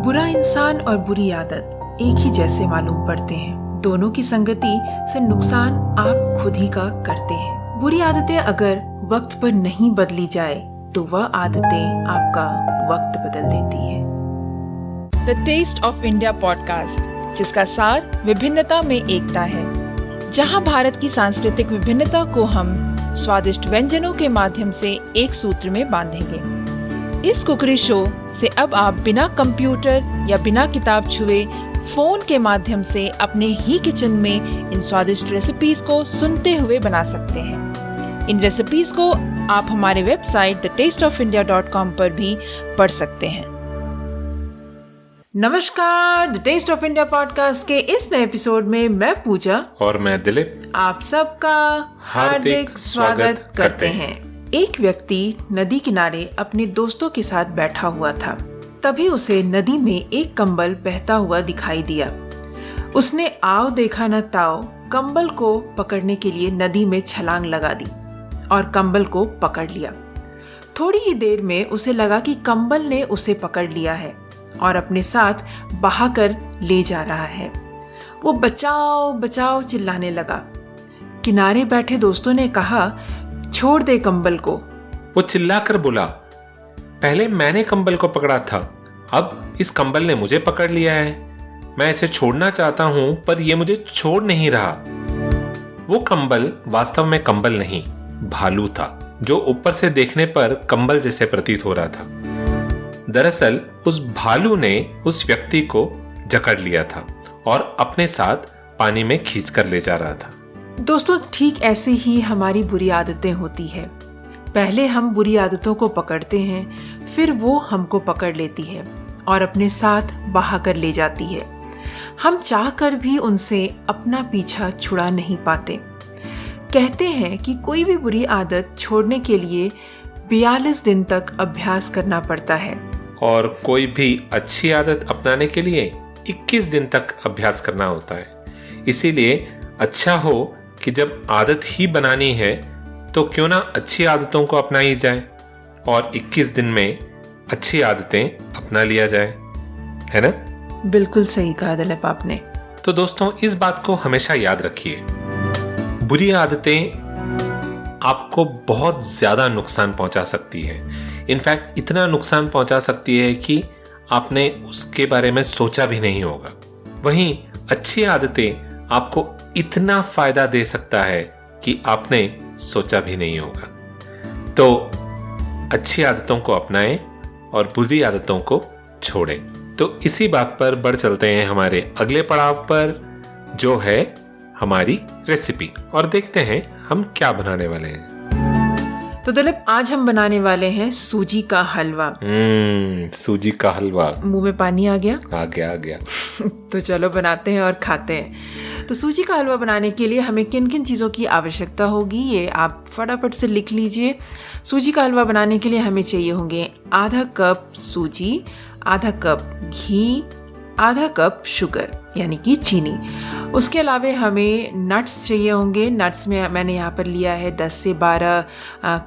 बुरा इंसान और बुरी आदत एक ही जैसे मालूम पड़ते हैं। दोनों की संगति से नुकसान आप खुद ही का करते हैं। बुरी आदतें अगर वक्त पर नहीं बदली जाए तो वह आदतें आपका वक्त बदल देती है। The taste of India podcast, जिसका सार विभिन्नता में एकता है, जहां भारत की सांस्कृतिक विभिन्नता को हम स्वादिष्ट व्यंजनों के माध्यम से एक सूत्र में बांधेंगे। इस कुकरी शो से अब आप बिना कंप्यूटर या बिना किताब छुए फोन के माध्यम से अपने ही किचन में इन स्वादिष्ट रेसिपीज को सुनते हुए बना सकते हैं। इन रेसिपीज को आप हमारे वेबसाइट thetasteofindia.com पर भी पढ़ सकते हैं। नमस्कार, the taste of India podcast के इस नए एपिसोड में मैं पूजा और मैं दिलीप आप सबका हार्दिक स्वागत करते हैं। एक व्यक्ति नदी किनारे अपने दोस्तों के साथ बैठा हुआ था। तभी उसे नदी में एक कंबल बहता हुआ दिखाई दिया। उसने आओ देखा न ताओ कंबल को पकड़ने के लिए नदी में छलांग लगा दी और कंबल को पकड़ लिया। थोड़ी ही देर में उसे लगा कि कंबल ने उसे पकड़ लिया है और अपने साथ बहाकर ले जा रहा है। वो बचाओ बचाओ चिल्लाने लगा। किनारे बैठे दोस्तों ने कहा, छोड़ दे कंबल को। वो चिल्लाकर बोला, पहले मैंने कंबल को पकड़ा था, अब इस कंबल ने मुझे पकड़ लिया है। मैं इसे छोड़ना चाहता हूं पर यह मुझे छोड़ नहीं रहा। वो कंबल वास्तव में कंबल नहीं, भालू था, जो ऊपर से देखने पर कंबल जैसे प्रतीत हो रहा था। दरअसल उस भालू ने उस व्यक्ति को जकड़ लिया था और अपने साथ पानी में खींचकर ले जा रहा था। दोस्तों, ठीक ऐसे ही हमारी बुरी आदतें होती है। पहले हम बुरी आदतों को पकड़ते हैं, फिर वो हमको पकड़ लेती है और अपने साथ बहाकर ले जाती है। हम चाहकर भी उनसे अपना पीछा छुड़ा नहीं पाते। कहते हैं कि कोई भी बुरी आदत छोड़ने के लिए 42 दिन तक अभ्यास करना पड़ता है और कोई भी अच्छी आदत अपनाने के लिए 21 दिन तक अभ्यास करना होता है। इसीलिए अच्छा हो कि जब आदत ही बनानी है तो क्यों ना अच्छी आदतों को अपनाई जाए और 21 दिन में अच्छी आदतें अपना लिया जाए, है ना? बिल्कुल सही कहा दिलीप आपने। तो दोस्तों, इस बात को हमेशा याद रखिए, बुरी आदतें आपको बहुत ज्यादा नुकसान पहुंचा सकती है। इनफैक्ट इतना नुकसान पहुंचा सकती है कि आपने उसके बारे में सोचा भी नहीं होगा। वहीं अच्छी आदतें आपको इतना फायदा दे सकता है कि आपने सोचा भी नहीं होगा। तो अच्छी आदतों को अपनाएं और बुरी आदतों को छोड़ें। तो इसी बात पर बढ़ चलते हैं हमारे अगले पड़ाव पर, जो है हमारी रेसिपी, और देखते हैं हम क्या बनाने वाले हैं। तो दिलीप, आज हम बनाने वाले हैं सूजी का हलवा। सूजी का हलवा, मुंह में पानी आ गया। तो चलो बनाते हैं और खाते हैं। तो सूजी का हलवा बनाने के लिए हमें किन किन चीज़ों की आवश्यकता होगी, ये आप फटाफट से लिख लीजिए। सूजी का हलवा बनाने के लिए हमें चाहिए होंगे आधा कप सूजी, आधा कप घी, आधा कप शुगर यानी कि चीनी। उसके अलावा हमें नट्स चाहिए होंगे। नट्स में मैंने यहाँ पर लिया है 10 से 12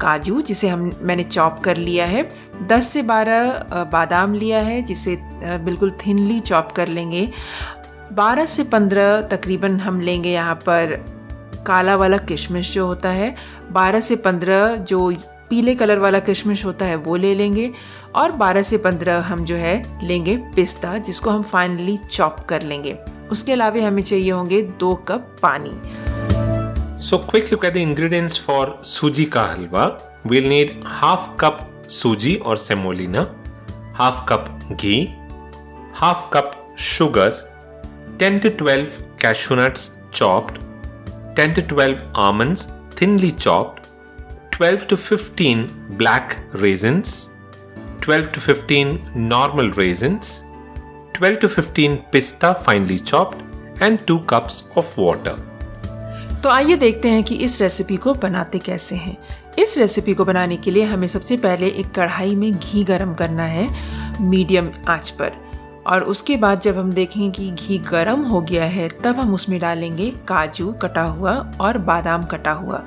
काजू, जिसे मैंने चॉप कर लिया है। 10 से 12 बादाम लिया है, जिसे बिल्कुल थिनली चॉप कर लेंगे। 12 से 15 तकरीबन हम लेंगे यहाँ पर काला वाला किशमिश जो होता है। 12 से 15 जो पीले कलर वाला किशमिश होता है वो ले लेंगे। और 12 से 15 हम जो है लेंगे पिस्ता, जिसको हम फाइनली चॉप कर लेंगे। उसके अलावा हमें चाहिए होंगे 2 कप पानी। So quick look at the ingredients for सूजी का हलवा. We'll need half cup सूजी और semolina, half cup ghee, half cup sugar, 10 to 12 cashew nuts chopped, 10 to 12 almonds thinly chopped, 12 to 15 black raisins, 12 to 15 normal raisins, 12 to 15 pista finely chopped and 2 cups of water. तो आइए देखते हैं कि इस recipe को बनाते कैसे हैं। इस रेसिपी को बनाने के लिए हमें सबसे पहले एक कढ़ाई में घी गरम करना है मीडियम आंच पर, और उसके बाद जब हम देखेंगे कि घी गरम हो गया है तब हम उसमें डालेंगे काजू कटा हुआ और बादाम कटा हुआ,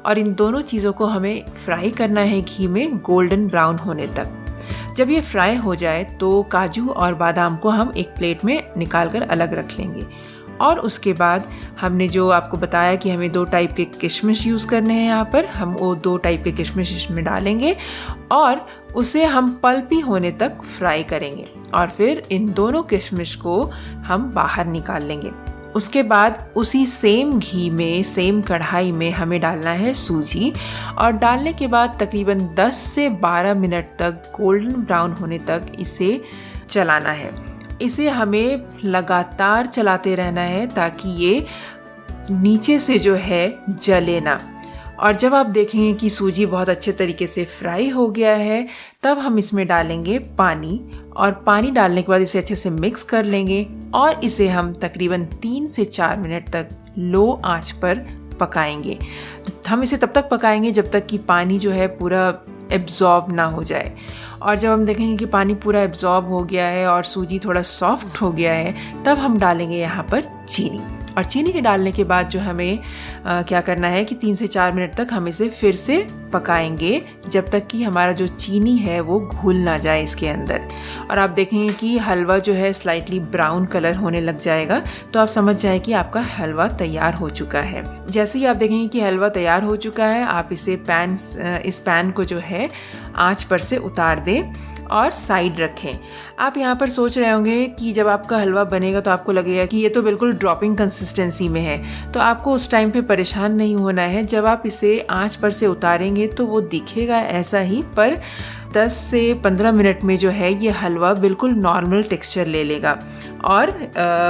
और इन दोनों चीज़ों को हमें फ्राई करना है घी में गोल्डन ब्राउन होने तक। जब ये फ्राई हो जाए तो काजू और बादाम को हम एक प्लेट में निकाल कर अलग रख लेंगे। और उसके बाद हमने जो आपको बताया कि हमें 2 टाइप के किशमिश यूज़ करने हैं, यहाँ पर हम वो 2 टाइप के किशमिश इसमें डालेंगे और उसे हम पल्पी होने तक फ्राई करेंगे। और फिर इन दोनों किशमिश को हम बाहर निकाल लेंगे। उसके बाद उसी सेम घी में, सेम कढ़ाई में हमें डालना है सूजी, और डालने के बाद तकरीबन 10 से 12 मिनट तक गोल्डन ब्राउन होने तक इसे चलाना है। इसे हमें लगातार चलाते रहना है ताकि ये नीचे से जो है जले ना। और जब आप देखेंगे कि सूजी बहुत अच्छे तरीके से फ्राई हो गया है, तब हम इसमें डालेंगे पानी, और पानी डालने के बाद इसे अच्छे से मिक्स कर लेंगे और इसे हम तकरीबन 3 से 4 मिनट तक लो आंच पर पकाएंगे। हम इसे तब तक पकाएंगे जब तक कि पानी जो है पूरा एब्जॉर्ब ना हो जाए। और जब हम देखेंगे कि पानी पूरा एब्जॉर्ब हो गया है और सूजी थोड़ा सॉफ्ट हो गया है, तब हम डालेंगे यहाँ पर चीनी। और चीनी के डालने के बाद जो हमें क्या करना है कि 3 से 4 मिनट तक हम इसे फिर से पकाएंगे जब तक कि हमारा जो चीनी है वो घुल ना जाए इसके अंदर। और आप देखेंगे कि हलवा जो है स्लाइटली ब्राउन कलर होने लग जाएगा, तो आप समझ जाए कि आपका हलवा तैयार हो चुका है। जैसे ही आप देखेंगे कि हलवा तैयार हो चुका है, आप इस पैन को जो है आंच पर से उतार दें और साइड रखें। आप यहाँ पर सोच रहे होंगे कि जब आपका हलवा बनेगा तो आपको लगेगा कि ये तो बिल्कुल ड्रॉपिंग कंसिस्टेंसी में है, तो आपको उस टाइम पे परेशान नहीं होना है। जब आप इसे आंच पर से उतारेंगे तो वो दिखेगा ऐसा ही, पर 10 से 15 मिनट में जो है ये हलवा बिल्कुल नॉर्मल टेक्सचर ले लेगा और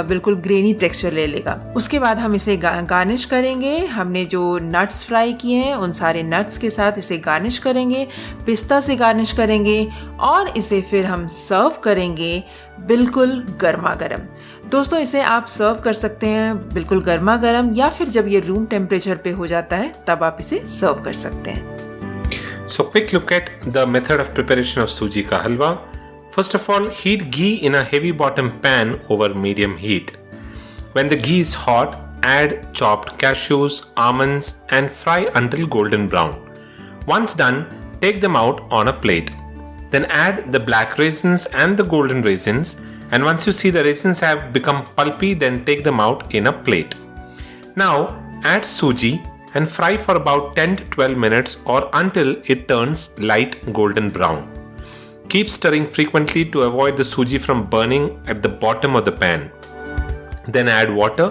बिल्कुल ग्रेनी टेक्सचर ले लेगा। उसके बाद हम इसे गार्निश करेंगे। हमने जो नट्स फ्राई किए हैं उन सारे नट्स के साथ इसे गार्निश करेंगे, पिस्ता से गार्निश करेंगे और इसे फिर हम सर्व करेंगे बिल्कुल गर्मा गर्म। दोस्तों, इसे आप सर्व कर सकते हैं बिल्कुल गर्मा गर्म, या फिर जब ये रूम टेम्परेचर पे हो जाता है तब आप इसे सर्व कर सकते हैं। So quick look at the method of preparation of suji ka halwa. First of all, heat ghee in a heavy bottom pan over medium heat. When the ghee is hot, add chopped cashews, almonds and fry until golden brown. Once done, take them out on a plate. Then add the black raisins and the golden raisins, and once you see the raisins have become pulpy, then take them out in a plate. Now add suji and fry for about 10 to 12 minutes or until it turns light golden brown. Keep stirring frequently to avoid the suji from burning at the bottom of the pan. Then add water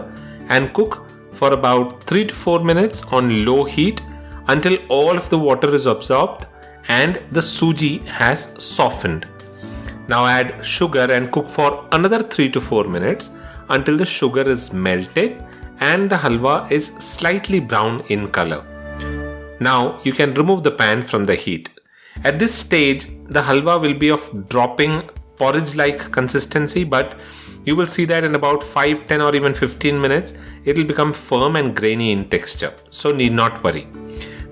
and cook for about 3 to 4 minutes on low heat until all of the water is absorbed and the suji has softened. Now add sugar and cook for another 3 to 4 minutes until the sugar is melted and the halwa is slightly brown in color. Now you can remove the pan from the heat. At this stage, the halwa will be of dropping porridge-like consistency, but you will see that in about 5, 10 or even 15 minutes, it will become firm and grainy in texture. So need not worry.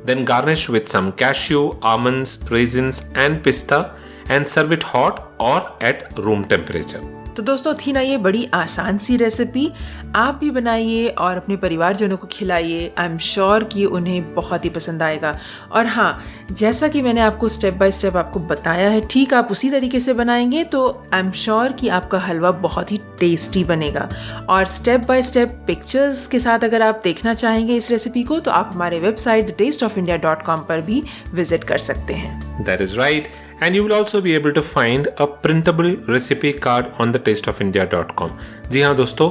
Then garnish with some cashew, almonds, raisins and pista and serve it hot or at room temperature. तो दोस्तों, थी ना ये बड़ी आसान सी recipe. आप भी बनाइए और अपने परिवारजनों को खिलाइए। आई एम श्योर कि उन्हें बहुत ही पसंद आएगा। और हाँ, जैसा कि मैंने आपको स्टेप बाय स्टेप आपको बताया है, ठीक आप उसी तरीके से बनाएंगे तो आई एम श्योर कि आपका हलवा बहुत ही टेस्टी बनेगा। और स्टेप बाय स्टेप पिक्चर्स के साथ अगर आप देखना चाहेंगे इस रेसिपी को, तो आप हमारे वेबसाइट thetasteofindia.com पर भी विजिट कर सकते हैं। That is right. And you will also be able to find a printable recipe card on thetasteofindia.com. जी हाँ दोस्तों,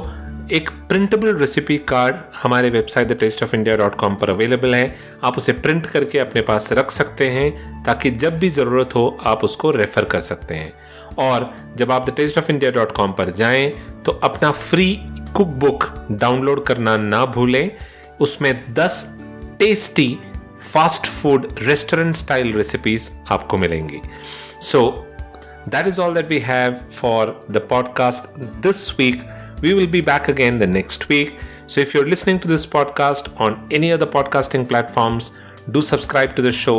एक प्रिंटेबल रेसिपी कार्ड हमारे वेबसाइट thetasteofindia.com पर अवेलेबल है। आप उसे प्रिंट करके अपने पास रख सकते हैं ताकि जब भी ज़रूरत हो आप उसको रेफर कर सकते हैं। और जब आप thetasteofindia.com पर जाएं तो अपना फ्री कुक बुक डाउनलोड करना ना भूलें। उसमें 10 tasty fast food restaurant style recipes आपको मिलेंगी। So that is all that we have for the podcast this week. We will be back again the next week. So if you're listening to this podcast on any other podcasting platforms, do subscribe to the show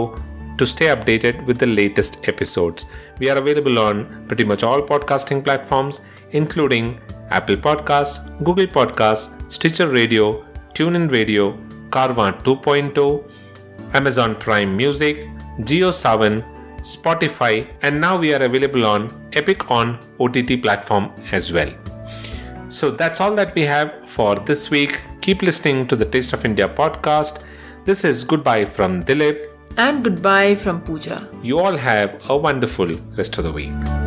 to stay updated with the latest episodes. We are available on pretty much all podcasting platforms, including Apple Podcasts, Google Podcasts, Stitcher Radio, TuneIn Radio, Carvaan 2.0, Amazon Prime Music, JioSaavn, Spotify, and now we are available on Epic on OTT platform as well. So that's all that we have for this week. Keep listening to the Taste of India podcast. This is goodbye from Dilip. And goodbye from Pooja. You all have a wonderful rest of the week.